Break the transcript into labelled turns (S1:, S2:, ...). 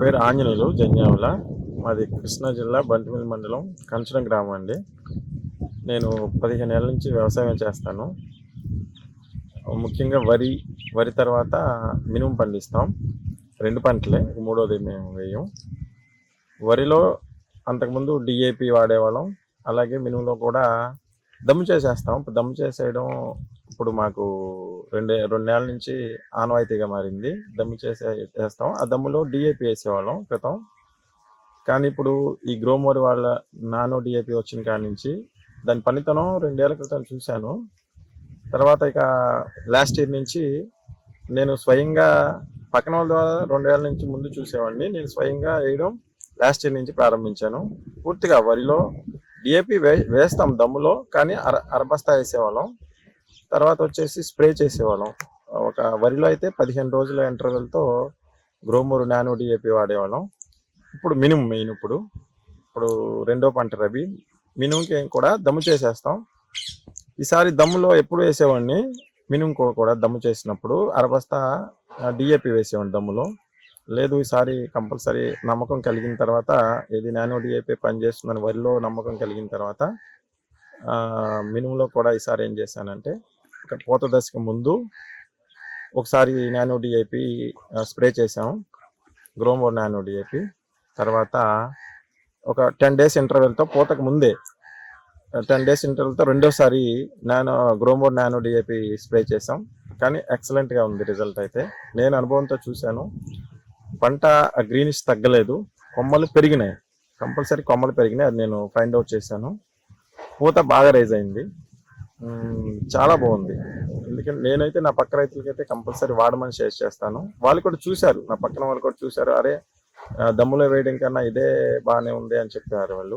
S1: పేరు ఆంజనేయులు జంజావుల. మాది కృష్ణా జిల్లా బంటిమిల్లి మండలం కంచడం గ్రామం అండి. నేను 15 ఏళ్ళ నుంచి వ్యవసాయం చేస్తాను. ముఖ్యంగా వరి తర్వాత మినుము పండిస్తాం. 2 పంటలే, మూడోది మేము వేయం. వరిలో అంతకుముందు డిఏపి వాడేవాళ్ళం. అలాగే మినుములో కూడా దమ్ము చేసేస్తాం. దమ్ము చేసేయడం ఇప్పుడు మాకు రెండేళ్ల నుంచి ఆనవాయితీగా మారింది. దమ్ము చేస్తాం. ఆ దమ్ములో డిఏపి వేసేవాళ్ళం క్రితం. కానీ ఇప్పుడు ఈ గ్రోమోర్ వాళ్ళ నానో డిఏపి వచ్చిన కాడి నుంచి దాని పనితనం 2 ఏళ్ల క్రితం చూశాను. తర్వాత ఇక లాస్ట్ ఇయర్ నుంచి నేను స్వయంగా, పక్కన వాళ్ళ ద్వారా 2 ఏళ్ల నుంచి ముందు చూసేవాడిని, నేను స్వయంగా వేయడం లాస్ట్ ఇయర్ నుంచి ప్రారంభించాను. పూర్తిగా వరిలో డిఏపి వేస్తాం దమ్ములో, కానీ అరబస్తా వేసేవాళ్ళం. తర్వాత వచ్చేసి స్ప్రే చేసేవాళ్ళం. ఒక వరిలో అయితే 15 రోజుల ఇంటర్వెల్తో గ్రోమోర్ నానో డిఏపి వాడేవాళ్ళం. ఇప్పుడు మినుము మెయిన్. ఇప్పుడు రెండో పంట రబీ. మినుముకి కూడా దమ్ము చేసేస్తాం. ఈసారి దమ్ములో ఎప్పుడు వేసేవాడిని, మినుము కూడా దమ్ము చేసినప్పుడు అరబస్తా డిఏపి వేసేవాడిని దమ్ములో. లేదు, ఈసారి కంపల్సరీ నమ్మకం కలిగిన తర్వాత, ఏది నానో డిఏపి పనిచేస్తుందని వరిలో నమ్మకం కలిగిన తర్వాత మినుములో కూడా ఈసారి ఏం చేశానంటే, ఇక్కడ పూత దశకు ముందు ఒకసారి నానో డిఏపి స్ప్రే చేసాము, గ్రోమోర్ నానో డిఏపి. తర్వాత ఒక 10 డేస్ ఇంటర్వెల్తో, పూతకు ముందే 10 డేస్ ఇంటర్వెల్తో రెండోసారి గ్రోమోర్ నానో డిఏపి స్ప్రే చేసాం. కానీ ఎక్సలెంట్గా ఉంది రిజల్ట్ అయితే. నేను అనుభవంతో చూశాను. పంట గ్రీనిష్ తగ్గలేదు, కొమ్మలు పెరిగినాయి, కంపల్సరీ కొమ్మలు పెరిగినాయి. అది నేను ఫైండ్ అవుట్ చేశాను. పూత బాగా రైజ్ అయింది, చాలా బాగుంది. ఎందుకంటే నేనైతే నా పక్క రైతులకైతే కంపల్సరీ వాడమని షేర్ చేస్తాను. వాళ్ళు కూడా చూశారు, నా పక్కన వాళ్ళు కూడా చూశారు, అరే దమ్ములో వేయడం కన్నా ఇదే బాగానే ఉంది అని చెప్పారు వాళ్ళు.